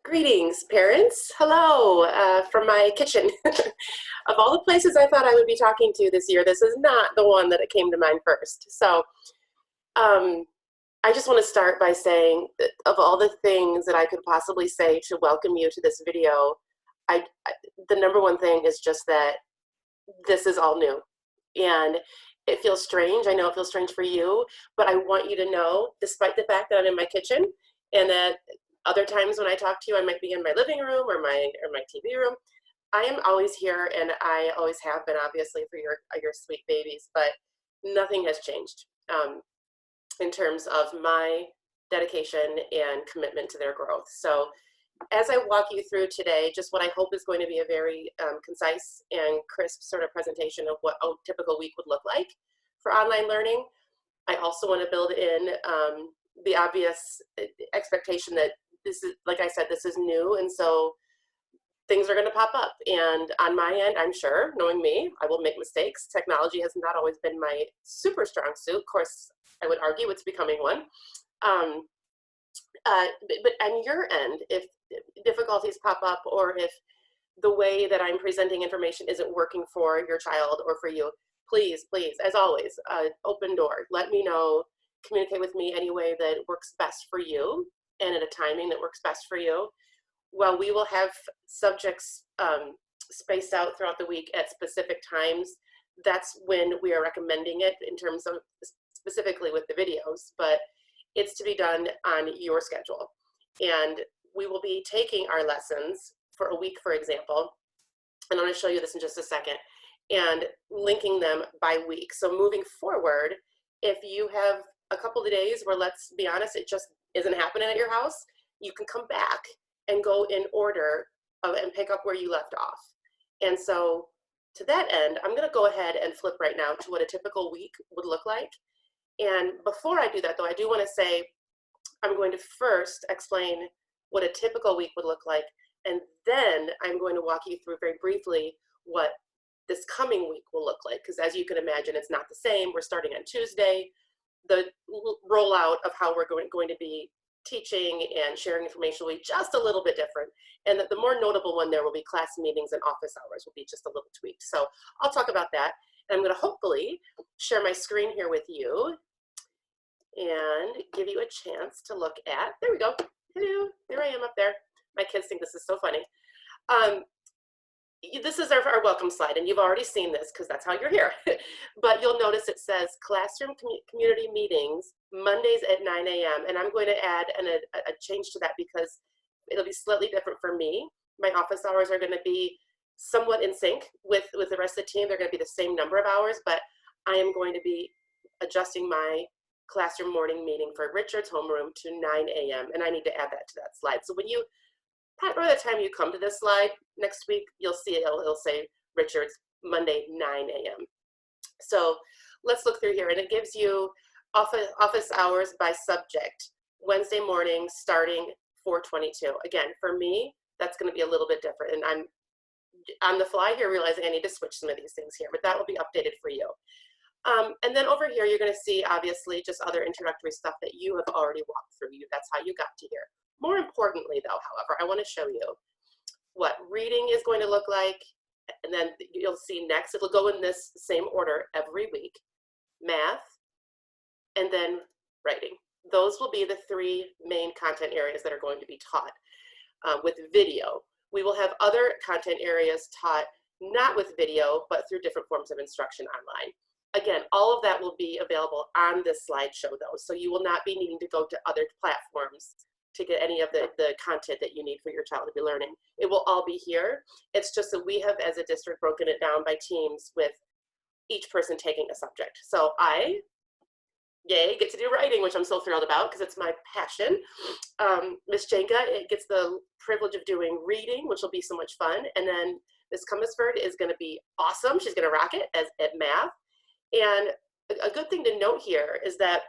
Greetings, parents. Hello from my kitchen. Of all the places I thought I would be talking to this year, this is not the one that it came to mind first. So um, I just want to start by saying that of all the things that I could possibly say to welcome you to this video, the number one thing is just that this is all new. And it feels strange. I know it feels strange for you, but I want you to know, despite the fact that I'm in my kitchen and that other times when I talk to you, I might be in my living room or my TV room. I am always here, and I always have been, obviously, for your sweet babies. But nothing has changed in terms of my dedication and commitment to their growth. So, as I walk you through today, just what I hope is going to be a very concise and crisp sort of presentation of what a typical week would look like for online learning. I also want to build in the obvious expectation that this is, like I said, this is new, and so things are going to pop up. And on my end, I'm sure, knowing me, I will make mistakes. Technology has not always been my super strong suit. Of course, I would argue it's becoming one. But on your end, if difficulties pop up or if the way that I'm presenting information isn't working for your child or for you, please, as always, open door. Let me know. Communicate with me any way that works best for you and at a timing that works best for you. Well, we will have subjects spaced out throughout the week at specific times. That's when we are recommending it in terms of specifically with the videos, but it's to be done on your schedule. And we will be taking our lessons for a week, for example, and I'm going to show you this in just a second, and linking them by week. So moving forward, if you have a couple of days where, let's be honest, it just isn't happening at your house, you can come back and go in order and pick up where you left off. And so to that end, I'm going to go ahead and flip right now to what a typical week would look like. And before I do that, though, I do want to say I'm going to first explain what a typical week would look like, and then I'm going to walk you through very briefly what this coming week will look like, because as you can imagine, it's not the same. We're starting on Tuesday. The rollout of how we're going to be teaching and sharing information will be just a little bit different, and the more notable one there will be class meetings and office hours will be just a little tweaked. So I'll talk about that, and I'm going to hopefully share my screen here with you and give you a chance to look at, there we go, hello, there I am up there. My kids think this is so funny. This is our welcome slide, and you've already seen this because that's how you're here. But you'll notice it says classroom community meetings, Mondays at 9 a.m. And I'm going to add a change to that because it'll be slightly different for me. My office hours are going to be somewhat in sync with the rest of the team. They're going to be the same number of hours, but I am going to be adjusting my classroom morning meeting for Richard's homeroom to 9 a.m. And I need to add that to that slide. So when you, by the time you come to this slide next week, you'll see it'll say Richard's Monday 9 a.m. So let's look through here, and it gives you office hours by subject. Wednesday morning starting 4:22. Again, for me, that's going to be a little bit different, and I'm on the fly here realizing I need to switch some of these things here, but that will be updated for you. And then over here, you're going to see, obviously, just other introductory stuff that you have already walked through. That's how you got to here. More importantly, though, however, I want to show you what reading is going to look like, and then you'll see next, it'll go in this same order every week, math, and then writing. Those will be the three main content areas that are going to be taught with video. We will have other content areas taught not with video, but through different forms of instruction online. Again, all of that will be available on this slideshow, though, so you will not be needing to go to other platforms to get any of the content that you need for your child to be learning. It will all be here. It's just that we have, as a district, broken it down by teams with each person taking a subject. So I, yay, get to do writing, which I'm so thrilled about because it's my passion. Miss Jenka gets the privilege of doing reading, which will be so much fun. And then Miss Cumbersford is going to be awesome. She's going to rock it at math. And a good thing to note here is that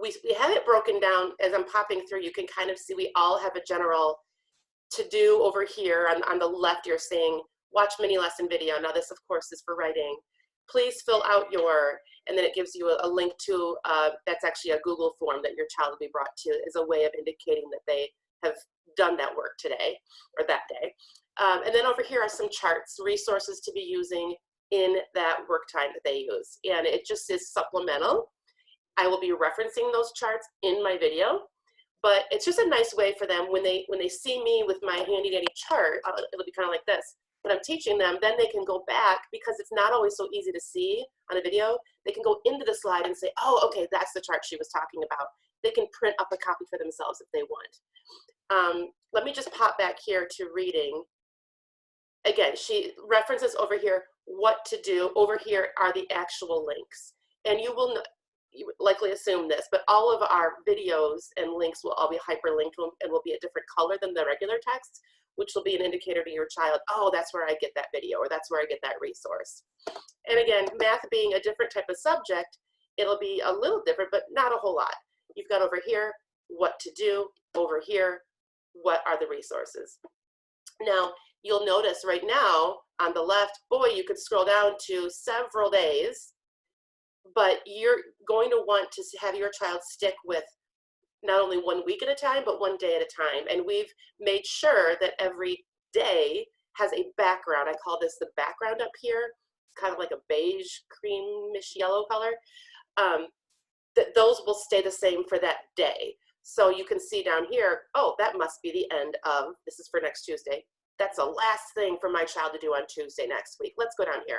we have it broken down. As I'm popping through, you can kind of see we all have a general to do over here. On the left, you're seeing watch mini lesson video. Now this, of course, is for writing. Please fill out your, and then it gives you a link to, that's actually a Google form that your child will be brought to as a way of indicating that they have done that work today or that day. And then over here are some charts, resources to be using in that work time that they use. And it just is supplemental. I will be referencing those charts in my video, but it's just a nice way for them when they see me with my handy dandy chart, it'll be kind of like this. When I'm teaching them, then they can go back, because it's not always so easy to see on a video. They can go into the slide and say, oh, okay, that's the chart she was talking about. They can print up a copy for themselves if they want. Let me just pop back here to reading. Again, she references over here what to do. Over here are the actual links. And you will likely assume this, but all of our videos and links will all be hyperlinked and will be a different color than the regular text, which will be an indicator to your child, oh, that's where I get that video, or that's where I get that resource. And again, math being a different type of subject, it'll be a little different, but not a whole lot. You've got over here what to do, over here, what are the resources. Now, you'll notice right now on the left, boy, you could scroll down to several days, but you're going to want to have your child stick with not only 1 week at a time, but 1 day at a time. And we've made sure that every day has a background. I call this the background up here, kind of like a beige, creamish yellow color. Those will stay the same for that day. So you can see down here, oh, that must be the end of, this is for next Tuesday. That's the last thing for my child to do on Tuesday next week. Let's go down here.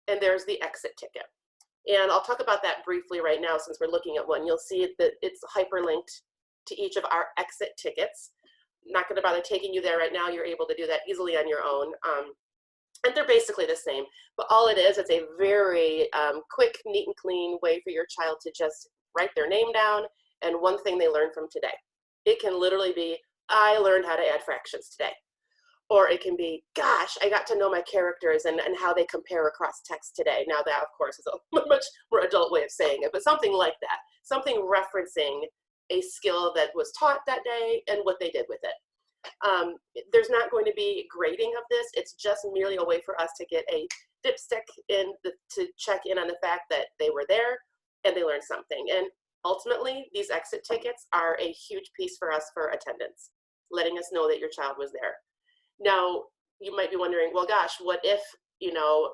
And there's the exit ticket. And I'll talk about that briefly right now since we're looking at one. You'll see that it's hyperlinked to each of our exit tickets. I'm not going to bother taking you there right now. You're able to do that easily on your own. And they're basically the same. But all it is, it's a very quick, neat and clean way for your child to just write their name down and one thing they learned from today. It can literally be, I learned how to add fractions today. Or it can be, gosh, I got to know my characters and how they compare across text today. Now that, of course, is a much more adult way of saying it, but something like that. Something referencing a skill that was taught that day and what they did with it. There's not going to be grading of this. It's just merely a way for us to get a dipstick in, to check in on the fact that they were there and they learned something. And ultimately, these exit tickets are a huge piece for us for attendance, letting us know that your child was there. Now, you might be wondering, well, gosh, what if, you know,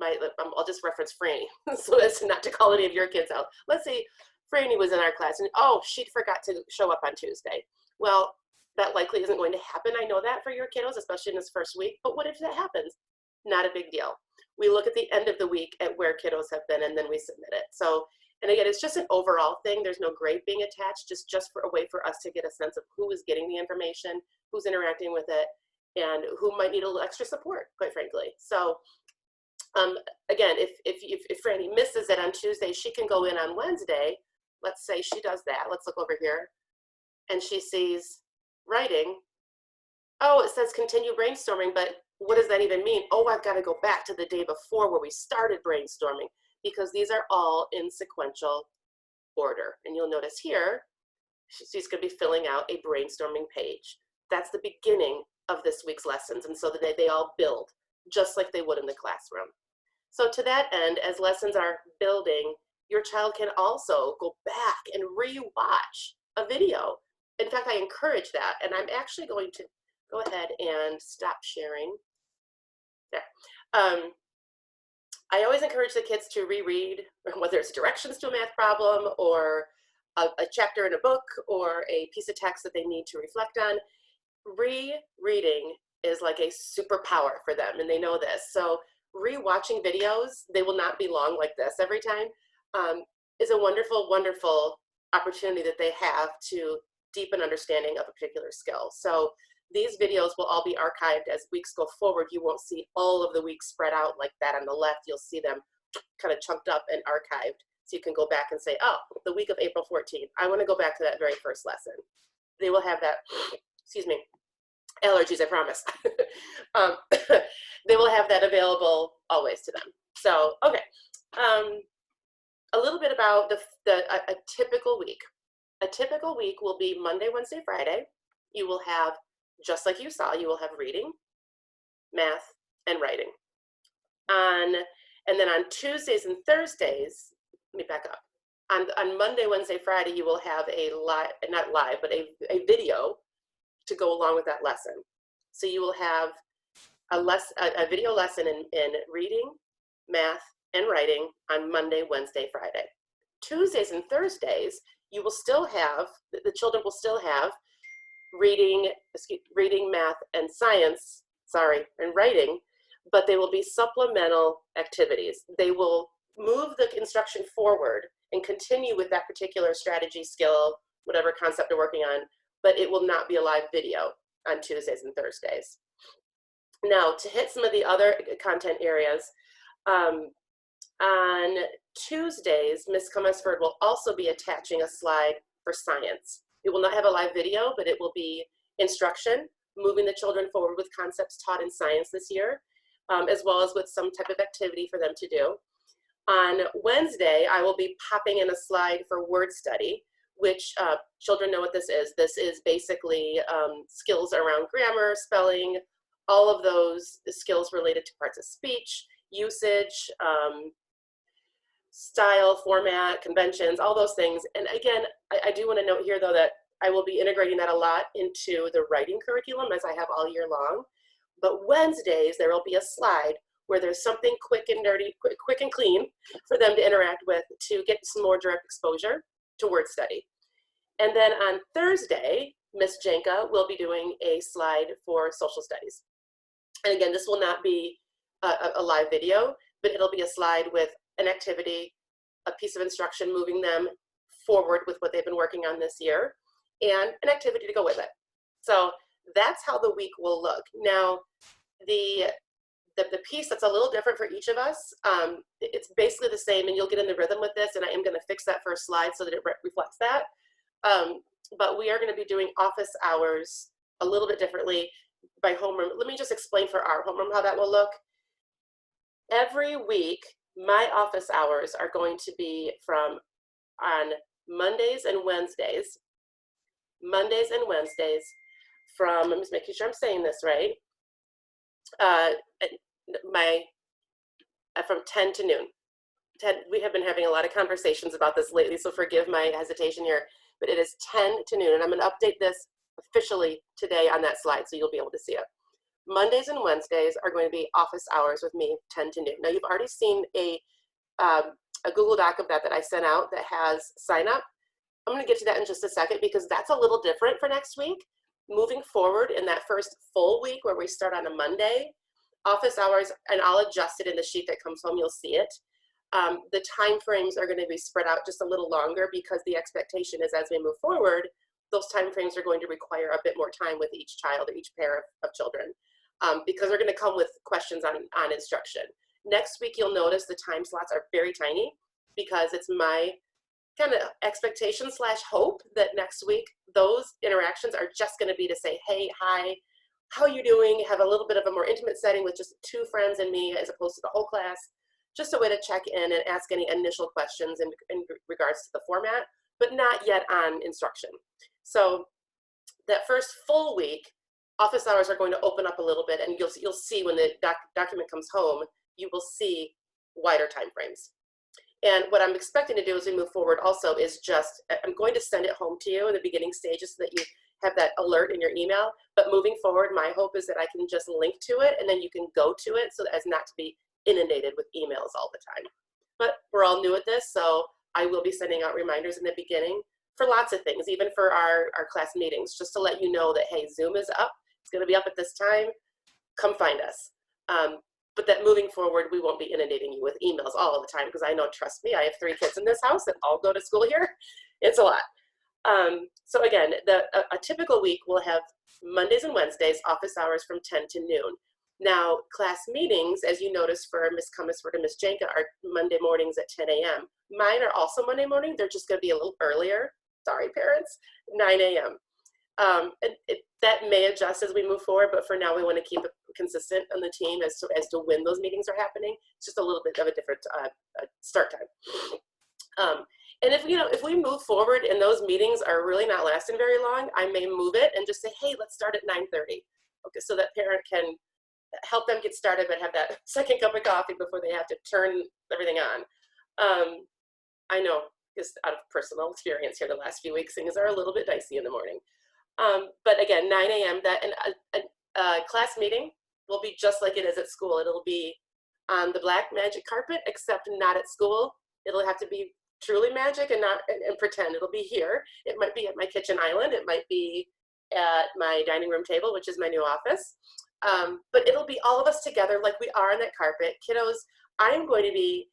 I'll just reference Franny, so as not to call any of your kids out. Let's say Franny was in our class and, oh, she forgot to show up on Tuesday. Well, that likely isn't going to happen. I know that for your kiddos, especially in this first week, but what if that happens? Not a big deal. We look at the end of the week at where kiddos have been and then we submit it. So, and again, it's just an overall thing. There's no grade being attached, just for a way for us to get a sense of who is getting the information, who's interacting with it, and who might need a little extra support, quite frankly. So again, if Franny misses it on Tuesday, she can go in on Wednesday. Let's say she does that. Let's look over here. And she sees writing. Oh, it says continue brainstorming, but what does that even mean? Oh, I've got to go back to the day before where we started brainstorming, because these are all in sequential order. And you'll notice here, she's going to be filling out a brainstorming page. That's the beginning of this week's lessons, and so that they all build just like they would in the classroom. So to that end, as lessons are building, your child can also go back and re-watch a video. In fact, I encourage that, and I'm actually going to go ahead and stop sharing. There. I always encourage the kids to reread, whether it's directions to a math problem or a chapter in a book or a piece of text that they need to reflect on. Rereading is like a superpower for them, and they know this. So re-watching videos, they will not be long like this every time, is a wonderful, wonderful opportunity that they have to deepen understanding of a particular skill. So these videos will all be archived as weeks go forward. You won't see all of the weeks spread out like that on the left. You'll see them kind of chunked up and archived. So you can go back and say, oh, the week of April 14th, I want to go back to that very first lesson. They will have that, excuse me, allergies, I promise. They will have that available always to them. So, okay. A little bit about a typical week. A typical week will be Monday, Wednesday, Friday. You will have, just like you saw, you will have reading, math, and writing. And then on Tuesdays and Thursdays, let me back up. On Monday, Wednesday, Friday, you will have a live, not live, but a video to go along with that lesson. So you will have a video lesson in reading, math, and writing on Monday, Wednesday, Friday. Tuesdays and Thursdays, you will still have, the children will still have reading, math, and science, and writing, but they will be supplemental activities. They will move the instruction forward and continue with that particular strategy, skill, whatever concept they're working on, but it will not be a live video on Tuesdays and Thursdays. Now, to hit some of the other content areas, on Tuesdays, Ms. Cummisford will also be attaching a slide for science. It will not have a live video, but it will be instruction, moving the children forward with concepts taught in science this year, as well as with some type of activity for them to do. On Wednesday, I will be popping in a slide for word study, which children know what this is. This is basically skills around grammar, spelling, all of those skills related to parts of speech, usage, style, format, conventions, all those things. And again, I do want to note here though that I will be integrating that a lot into the writing curriculum as I have all year long. But Wednesdays, there will be a slide where there's something quick and dirty, quick and clean for them to interact with to get some more direct exposure to word study. And then on Thursday, Ms. Janka will be doing a slide for social studies. And again, this will not be a live video, but it'll be a slide with an activity, a piece of instruction moving them forward with what they've been working on this year, and an activity to go with it. So that's how the week will look. Now, the piece that's a little different for each of us, it's basically the same, and you'll get in the rhythm with this, and I am going to fix that first slide so that it reflects that. But we are going to be doing office hours a little bit differently by homeroom. Let me just explain for our homeroom how that will look. Every week, my office hours are going to be from on Mondays and Wednesdays. Mondays and Wednesdays from, I'm just making sure I'm saying this right, from 10 to noon. We have been having a lot of conversations about this lately, so forgive my hesitation here, but it is 10 to noon, and I'm going to update this officially today on that slide so you'll be able to see it. Mondays and Wednesdays are going to be office hours with me, 10 to noon. Now, you've already seen a Google Doc of that I sent out that has sign up. I'm going to get to that in just a second because that's a little different for next week. Moving forward in that first full week where we start on a Monday, office hours, and I'll adjust it in the sheet that comes home, you'll see it. The time frames are going to be spread out just a little longer because the expectation is as we move forward, those time frames are going to require a bit more time with each child or each pair of children because they're going to come with questions on instruction. Next week, you'll notice the time slots are very tiny because it's my kind of expectation slash hope that next week, those interactions are just going to be to say, hey, hi, how are you doing? Have a little bit of a more intimate setting with just 2 friends and me as opposed to the whole class. Just a way to check in and ask any initial questions in regards to the format, but not yet on instruction. So that first full week, office hours are going to open up a little bit, and you'll see when the document comes home, you will see wider time frames. And what I'm expecting to do as we move forward also is just, I'm going to send it home to you in the beginning stages so that you have that alert in your email. But moving forward, my hope is that I can just link to it and then you can go to it so as not to be inundated with emails all the time. But we're all new at this, so I will be sending out reminders in the beginning for lots of things, even for our class meetings, just to let you know that, hey, Zoom is up. It's going to be up at this time. Come find us. But that moving forward, we won't be inundating you with emails all of the time because I know, trust me, I have 3 kids in this house that all go to school here. It's a lot. So again, a typical week will have Mondays and Wednesdays, office hours from 10 to noon. Now, class meetings, as you notice for Ms. Cummisford and Ms. Janka, are Monday mornings at 10 a.m. Mine are also Monday morning. They're just going to be a little earlier. Sorry, parents, 9 a.m. That may adjust as we move forward, but for now, we want to keep it consistent on the team as to when those meetings are happening. It's just a little bit of a different start time. And if we move forward and those meetings are really not lasting very long, I may move it and just say, hey, let's start at 9:30. Okay, so that parent can help them get started, but have that second cup of coffee before they have to turn everything on. I know, just out of personal experience here the last few weeks, things are a little bit dicey in the morning. But again, 9 a.m. That and a class meeting will be just like it is at school. It'll be on the black magic carpet, except not at school. It'll have to be truly magic and not and pretend. It'll be here. It might be at my kitchen island. It might be at my dining room table, which is my new office. But it'll be all of us together like we are on that carpet. Kiddos, I'm going to be,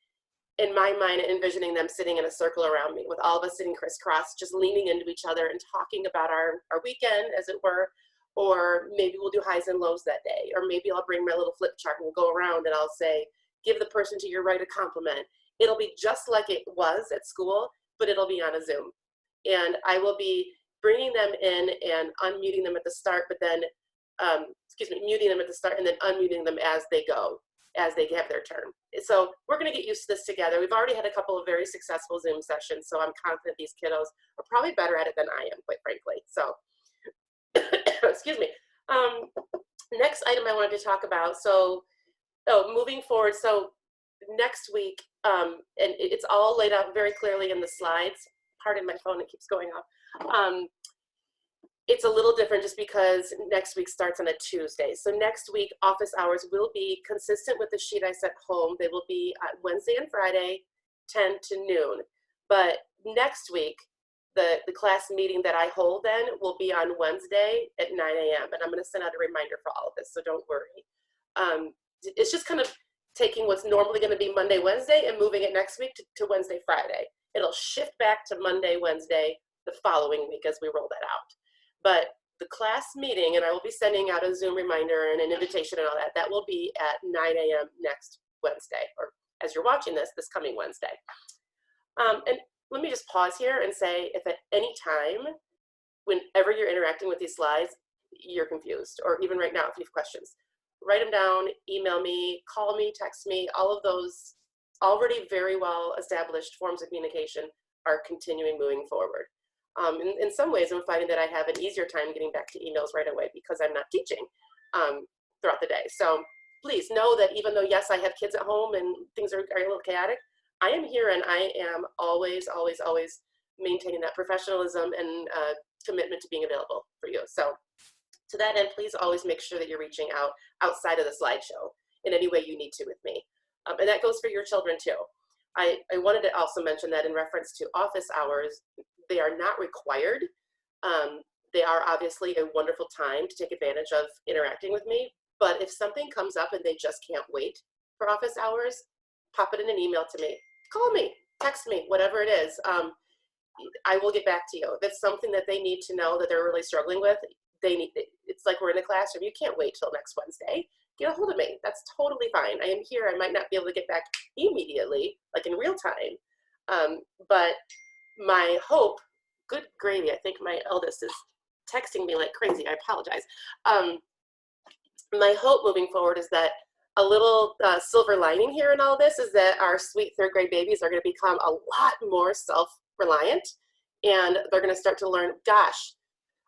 in my mind, envisioning them sitting in a circle around me with all of us sitting crisscross, just leaning into each other and talking about our weekend, as it were. Or maybe we'll do highs and lows that day. Or maybe I'll bring my little flip chart and we'll go around and I'll say, give the person to your right a compliment. It'll be just like it was at school, but it'll be on a Zoom. And I will be bringing them in and unmuting them at the start, but then, muting them at the start and then unmuting them as they go, as they have their turn. So we're gonna get used to this together. We've already had a couple of very successful Zoom sessions, so I'm confident these kiddos are probably better at it than I am, quite frankly. So, excuse me. Next item I wanted to talk about, moving forward, so next week, and it's all laid out very clearly in the slides. Pardon my phone, it keeps going off. It's a little different just because next week starts on a Tuesday. So next week, office hours will be consistent with the sheet I sent home. They will be Wednesday and Friday, 10 to noon. But next week, the class meeting that I hold then will be on Wednesday at 9 a.m. And I'm gonna send out a reminder for all of this, so don't worry. It's just kind of taking what's normally gonna be Monday, Wednesday and moving it next week to Wednesday, Friday. It'll shift back to Monday, Wednesday, the following week as we roll that out. But the class meeting, and I will be sending out a Zoom reminder and an invitation and all that, that will be at 9 a.m. next Wednesday, or as you're watching this coming Wednesday. And let me just pause here and say, if at any time, whenever you're interacting with these slides, you're confused, or even right now, if you have questions, write them down, email me, call me, text me. All of those already very well established forms of communication are continuing moving forward. In some ways, I'm finding that I have an easier time getting back to emails right away because I'm not teaching throughout the day. So please know that even though, yes, I have kids at home and things are a little chaotic, I am here and I am always, always, always maintaining that professionalism and commitment to being available for you. So to that end, please always make sure that you're reaching out outside of the slideshow in any way you need to with me. And that goes for your children too. I wanted to also mention that in reference to office hours, they are not required. They are obviously a wonderful time to take advantage of interacting with me, but if something comes up and they just can't wait for office hours, pop it in an email to me, call me, text me, whatever it is. I will get back to you. If it's something that they need to know that they're really struggling with, it's like we're in a classroom, you can't wait till next Wednesday. Get a hold of me, that's totally fine. I am here, I might not be able to get back immediately, like in real time, but my hope, good gravy, I think my eldest is texting me like crazy, I apologize. My hope moving forward is that a little silver lining here in all this is that our sweet third grade babies are gonna become a lot more self-reliant, and they're gonna start to learn, gosh,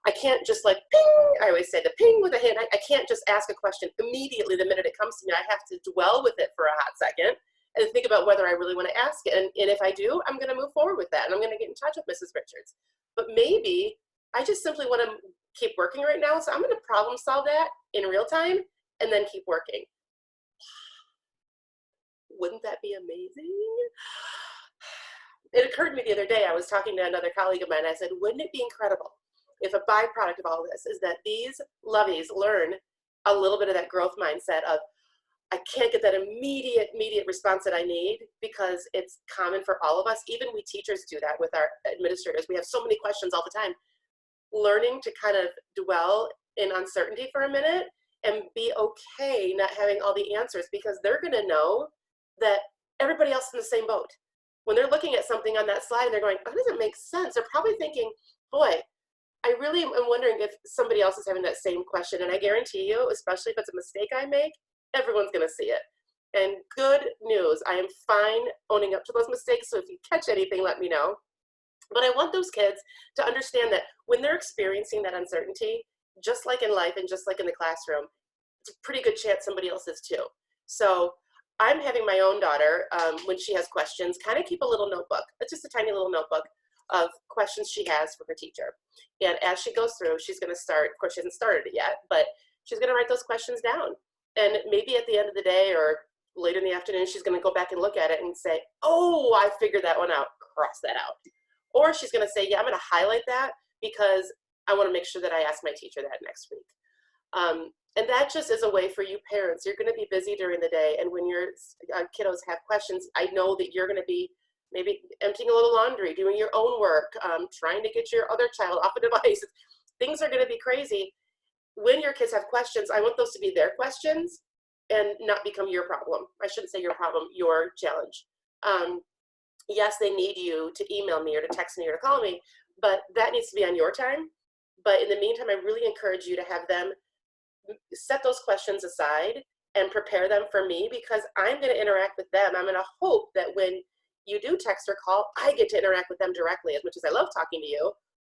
I can't just like ping, I always say the ping with a hint, I can't just ask a question immediately the minute it comes to me. I have to dwell with it for a hot second and think about whether I really want to ask it. And if I do, I'm going to move forward with that and I'm going to get in touch with Mrs. Richards. But maybe I just simply want to keep working right now. So I'm going to problem solve that in real time and then keep working. Wouldn't that be amazing? It occurred to me the other day, I was talking to another colleague of mine, I said, wouldn't it be incredible if a byproduct of all this is that these lovies learn a little bit of that growth mindset of, I can't get that immediate response that I need, because it's common for all of us. Even we teachers do that with our administrators. We have so many questions all the time. Learning to kind of dwell in uncertainty for a minute and be okay not having all the answers, because they're gonna know that everybody else is in the same boat. When they're looking at something on that slide and they're going, oh, that doesn't make sense. They're probably thinking, boy, I really am wondering if somebody else is having that same question. And I guarantee you, especially if it's a mistake I make, everyone's gonna see it. And good news, I am fine owning up to those mistakes. So if you catch anything, let me know. But I want those kids to understand that when they're experiencing that uncertainty, just like in life and just like in the classroom, it's a pretty good chance somebody else is too. So I'm having my own daughter, when she has questions, kind of keep a little notebook. It's just a tiny little notebook of questions she has for her teacher. And as she goes through, she's going to start, of course, she hasn't started it yet, but she's going to write those questions down. And maybe at the end of the day or later in the afternoon, she's going to go back and look at it and say, oh, I figured that one out, cross that out. Or she's going to say, yeah, I'm going to highlight that because I want to make sure that I ask my teacher that next week. And that just is a way for you parents. You're going to be busy during the day, and when your kiddos have questions, I know that you're going to be maybe emptying a little laundry, doing your own work, trying to get your other child off a device. Things are going to be crazy. When your kids have questions, I want those to be their questions and not become your problem. I shouldn't say your problem, your challenge. Yes, they need you to email me or to text me or to call me, but that needs to be on your time. But in the meantime, I really encourage you to have them set those questions aside and prepare them for me, because I'm going to interact with them. I'm going to hope that when you do text or call, I get to interact with them directly, as much as I love talking to you.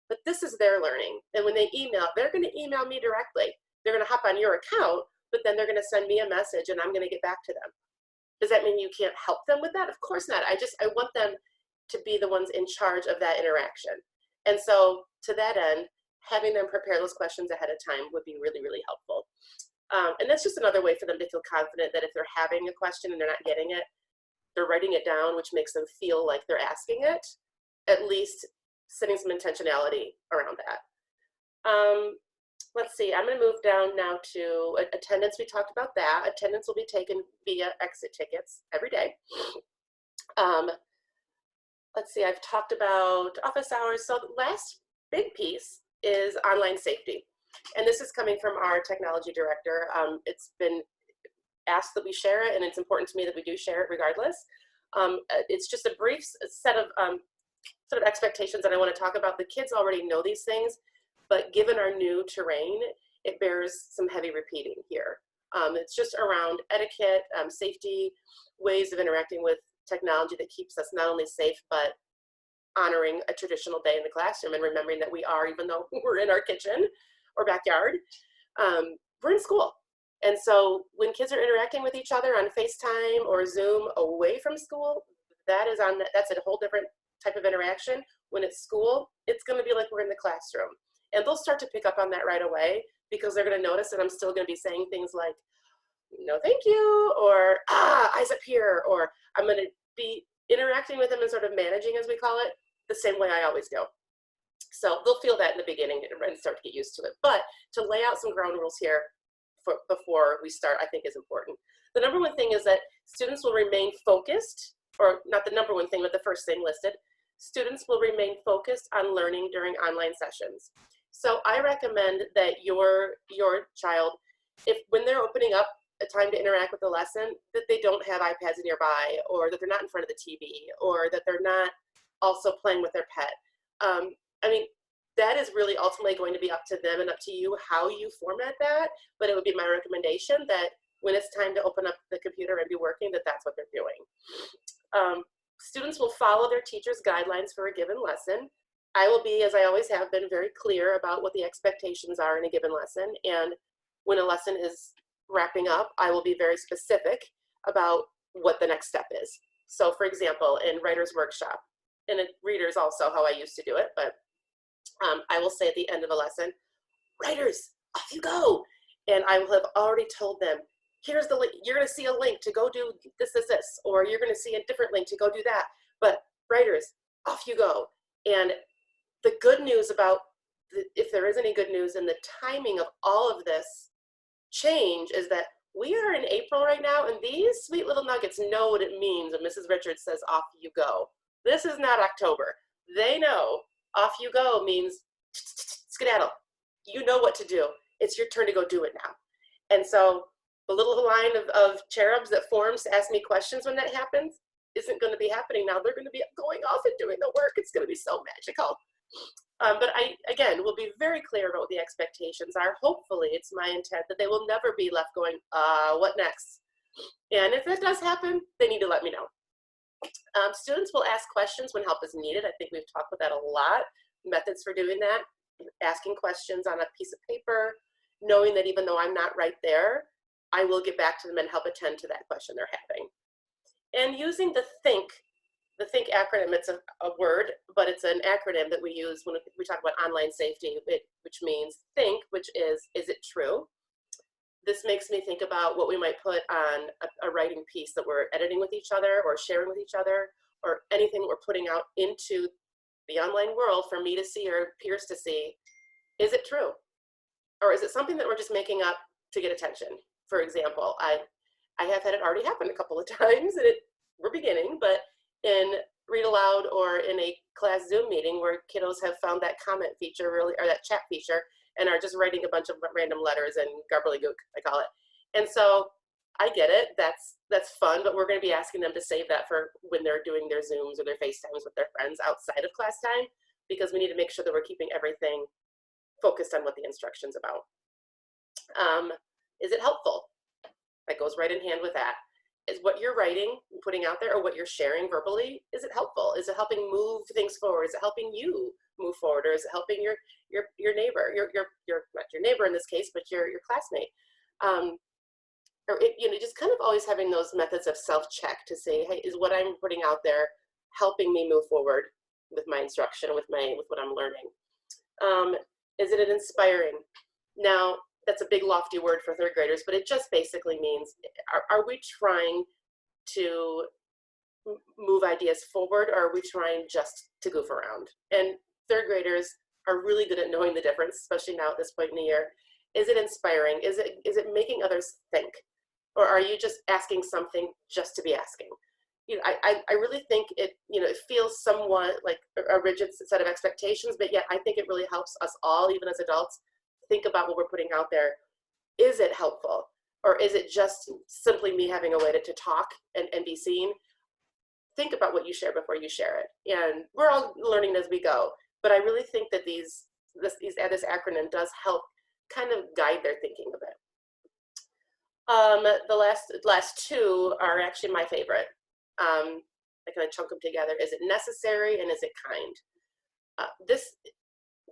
But this is their learning. And when they email, they're going to email me directly. They're going to hop on your account, but then they're going to send me a message and I'm going to get back to them. Does that mean you can't help them with that? Of course not. I want them to be the ones in charge of that interaction. And so to that end, having them prepare those questions ahead of time would be really, really helpful. And that's just another way for them to feel confident that if they're having a question and they're not getting it, they're writing it down, which makes them feel like they're asking it, at least setting some intentionality around that. Let's see, I'm going to move down now to attendance. We talked about that. Attendance will be taken via exit tickets every day. Let's see, I've talked about office hours. So the last big piece is online safety. And this is coming from our technology director. It's been asked that we share it, and it's important to me that we do share it regardless. It's just a brief set of sort of expectations that I want to talk about. The kids already know these things, but given our new terrain, it bears some heavy repeating here. It's just around etiquette, safety, ways of interacting with technology that keeps us not only safe, but honoring a traditional day in the classroom and remembering that we are, even though we're in our kitchen or backyard, we're in school. And so when kids are interacting with each other on FaceTime or Zoom away from school, that's a whole different type of interaction. When it's school, it's going to be like we're in the classroom. And they'll start to pick up on that right away, because they're going to notice that I'm still going to be saying things like, no, thank you, or eyes up here, or I'm going to be interacting with them and sort of managing, as we call it, the same way I always do. So they'll feel that in the beginning and start to get used to it. But to lay out some ground rules here before we start, I think is important. The number one thing is that students will remain focused, or not the number one thing, but the first thing listed. Students will remain focused on learning during online sessions. So I recommend that your child, when they're opening up a time to interact with the lesson, that they don't have iPads nearby, or that they're not in front of the TV, or that they're not also playing with their pet. I mean, that is really ultimately going to be up to them and up to you how you format that, but it would be my recommendation that when it's time to open up the computer and be working, that's what they're doing. Students will follow their teacher's guidelines for a given lesson. I will be, as I always have been, very clear about what the expectations are in a given lesson. And when a lesson is wrapping up, I will be very specific about what the next step is. So for example, in Writer's Workshop, and in Readers also how I used to do it, but I will say at the end of a lesson, writers, off you go. And I will have already told them, here's the link, you're gonna see a link to go do this, or you're gonna see a different link to go do that. But writers, off you go. And the good news about, if there is any good news in the timing of all of this change, is that we are in April right now, and these sweet little nuggets know what it means when Mrs. Richards says, off you go. This is not October. They know off you go means skedaddle. You know what to do. It's your turn to go do it now. And so the little line of cherubs that forms to ask me questions when that happens isn't going to be happening now. They're going to be going off and doing the work. It's going to be so magical. But I, again, will be very clear about what the expectations are. Hopefully, it's my intent that they will never be left going, what next? And if that does happen, they need to let me know. Students will ask questions when help is needed. I think we've talked about that a lot. Methods for doing that: asking questions on a piece of paper, knowing that even though I'm not right there, I will get back to them and help attend to that question they're having. And using the think the THINK acronym, it's a word, but it's an acronym that we use when we talk about online safety, which means think, which is it true? This makes me think about what we might put on a writing piece that we're editing with each other or sharing with each other, or anything we're putting out into the online world for me to see or peers to see. Is it true? Or is it something that we're just making up to get attention? For example, I have had it already happen a couple of times, and we're beginning, but in Read Aloud or in a class Zoom meeting where kiddos have found that comment feature really, or that chat feature, and are just writing a bunch of random letters and gobbledygook, I call it. And so I get it, that's fun, but we're gonna be asking them to save that for when they're doing their Zooms or their FaceTimes with their friends outside of class time, because we need to make sure that we're keeping everything focused on what the instruction's about. Is it helpful? That goes right in hand with that. Is what you're writing, putting out there, or what you're sharing verbally, is it helpful? Is it helping move things forward? Is it helping you move forward? Or is it helping your neighbor, not your neighbor in this case, but your classmate? Or just kind of always having those methods of self-check to say, hey, is what I'm putting out there helping me move forward with my instruction, with what I'm learning? Is it inspiring? Now, that's a big lofty word for third graders, but it just basically means, are we trying to move ideas forward, or are we trying just to goof around? And third graders are really good at knowing the difference, especially now at this point in the year. Is it inspiring? Is it making others think? Or are you just asking something just to be asking? I really think it feels somewhat like a rigid set of expectations, but yet I think it really helps us all, even as adults, think about what we're putting out there. Is it helpful? Or is it just simply me having a way to talk and be seen? Think about what you share before you share it. And we're all learning as we go, but I really think that this acronym does help kind of guide their thinking a bit. The last two are actually my favorite. I kind of chunk them together. Is it necessary, and is it kind? This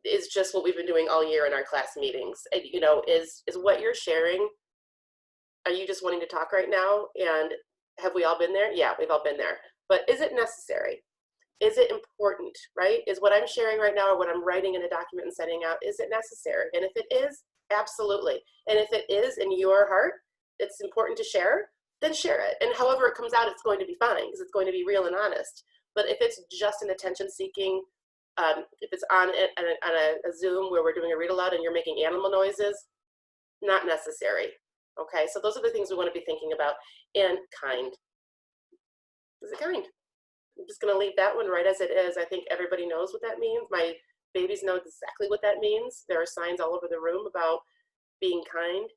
is just what we've been doing all year in our class meetings. Is what you're sharing, are you just wanting to talk right now? And have we all been there? Yeah, we've all been there. But is it necessary? Is it important, right? Is what I'm sharing right now, or what I'm writing in a document and sending out, is it necessary? And if it is, absolutely. And if it is in your heart, it's important to share, then share it. And however it comes out, it's going to be fine, because it's going to be real and honest. But if it's just an attention seeking, if it's on a Zoom where we're doing a read aloud and you're making animal noises, not necessary. Okay, so those are the things we want to be thinking about. And kind. Is it kind? I'm just going to leave that one right as it is. I think everybody knows what that means. My babies know exactly what that means. There are signs all over the room about being kind.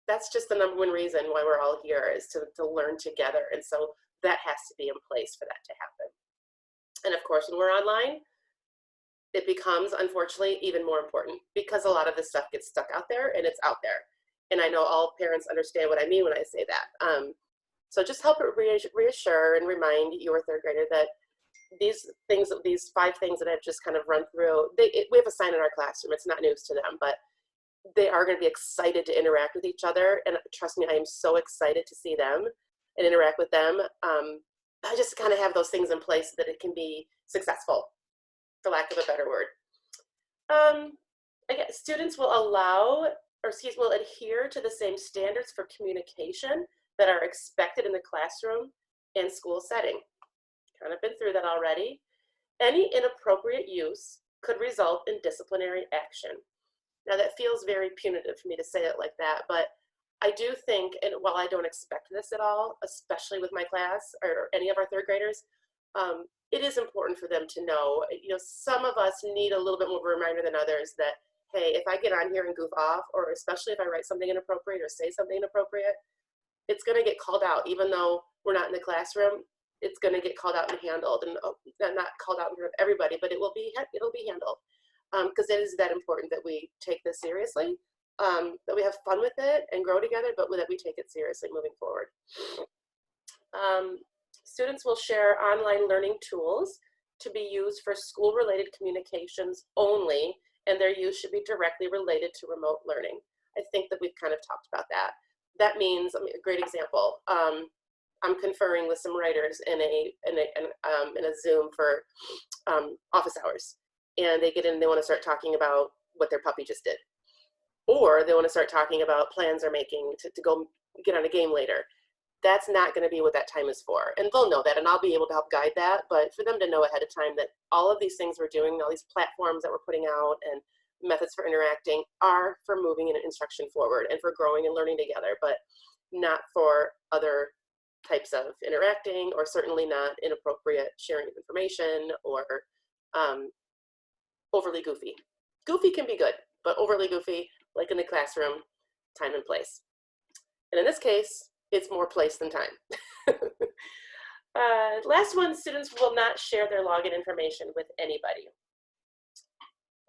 That's just the number one reason why we're all here, is to learn together. And so that has to be in place for that to happen. And of course, when we're online, it becomes, unfortunately, even more important, because a lot of this stuff gets stuck out there, and it's out there. And I know all parents understand what I mean when I say that. So just help it reassure and remind your third grader that these 5 things that I've just kind of run through, we have a sign in our classroom. It's not news to them, but they are going to be excited to interact with each other. And trust me, I am so excited to see them and interact with them. I just kind of have those things in place so that it can be successful, for lack of a better word. Again, students will will adhere to the same standards for communication that are expected in the classroom and school setting. Kind of been through that already. Any inappropriate use could result in disciplinary action. Now that feels very punitive for me to say it like that, but I do think, and while I don't expect this at all, especially with my class or any of our third graders, it is important for them to know, some of us need a little bit more of a reminder than others that, hey, if I get on here and goof off, or especially if I write something inappropriate or say something inappropriate, it's going to get called out. Even though we're not in the classroom, it's going to get called out and handled, and not called out in front of everybody, but it'll be handled, because it is that important that we take this seriously, that we have fun with it and grow together, but that we take it seriously moving forward. Students will share online learning tools to be used for school-related communications only, and their use should be directly related to remote learning. I think that we've kind of talked about that. That means, a great example, I'm conferring with some writers in a Zoom for office hours, and they get in and they want to start talking about what their puppy just did, or they want to start talking about plans they're making to go get on a game later. That's not going to be what that time is for, and they'll know that, and I'll be able to help guide that. But for them to know ahead of time that all of these things we're doing, all these platforms that we're putting out and methods for interacting are for moving an instruction forward and for growing and learning together, but not for other types of interacting, or certainly not inappropriate sharing of information, or overly goofy. Goofy can be good, but overly goofy, like in the classroom, time and place. And in this case, it's more place than time. Last one, students will not share their login information with anybody.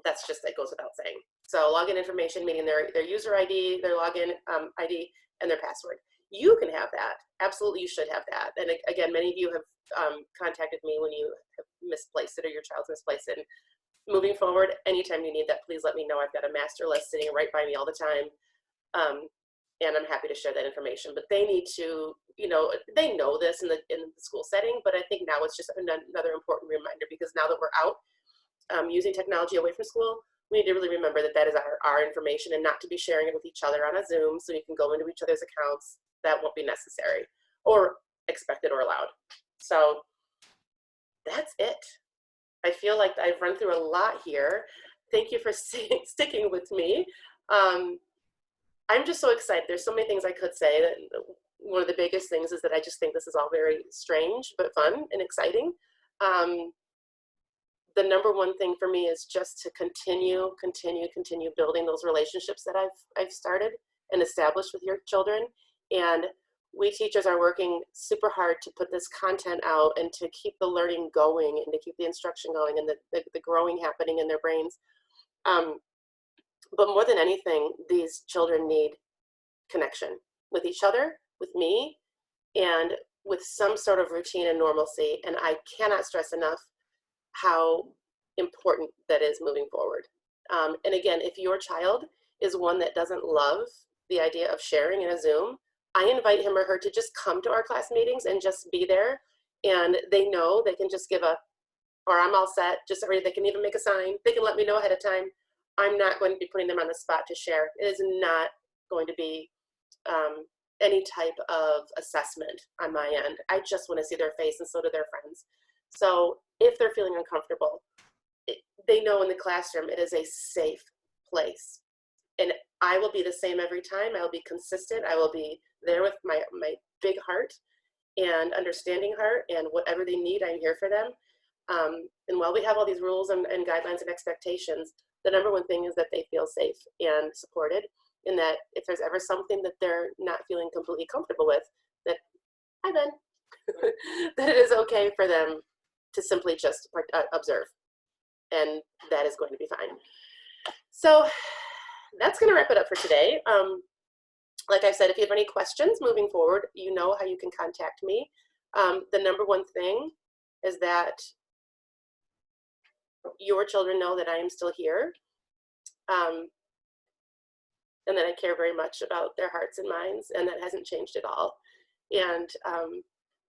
That's just, that goes without saying. So login information, meaning their user ID, their login ID, and their password. You can have that. Absolutely, you should have that. And again, many of you have contacted me when you have misplaced it or your child's misplaced it. And moving forward, anytime you need that, please let me know. I've got a master list sitting right by me all the time. And I'm happy to share that information. But they need to, they know this in the school setting, but I think now it's just another important reminder, because now that we're out using technology away from school, we need to really remember that that is our information, and not to be sharing it with each other on a Zoom so you can go into each other's accounts. That won't be necessary or expected or allowed. So that's it. I feel like I've run through a lot here. Thank you for sticking with me. I'm just so excited. There's so many things I could say. That one of the biggest things is that I just think this is all very strange, but fun and exciting. The number one thing for me is just to continue building those relationships that I've started and established with your children. And we teachers are working super hard to put this content out and to keep the learning going and to keep the instruction going and the growing happening in their brains. But more than anything, these children need connection with each other, with me, and with some sort of routine and normalcy. And I cannot stress enough how important that is moving forward. And again, if your child is one that doesn't love the idea of sharing in a Zoom, I invite him or her to just come to our class meetings and just be there. And they know they can just give a, or I'm all set, just ready. They can even make a sign. They can let me know ahead of time. I'm not going to be putting them on the spot to share. It is not going to be any type of assessment on my end. I just want to see their face, and so do their friends. So if they're feeling uncomfortable, they know in the classroom it is a safe place. And I will be the same every time. I will be consistent. I will be there with my big heart and understanding heart, and whatever they need, I'm here for them. And while we have all these rules and guidelines and expectations, the number one thing is that they feel safe and supported, and that if there's ever something that they're not feeling completely comfortable with, that, hi Ben, that it is okay for them to simply just observe, and that is going to be fine. So that's going to wrap it up for today. Like I said, if you have any questions moving forward, you know how you can contact me. The number one thing is that your children know that I am still here, and that I care very much about their hearts and minds, and that hasn't changed at all. And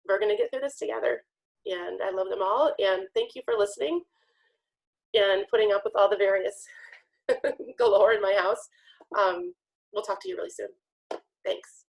we're going to get through this together. And I love them all. And thank you for listening and putting up with all the various galore in my house. We'll talk to you really soon. Thanks.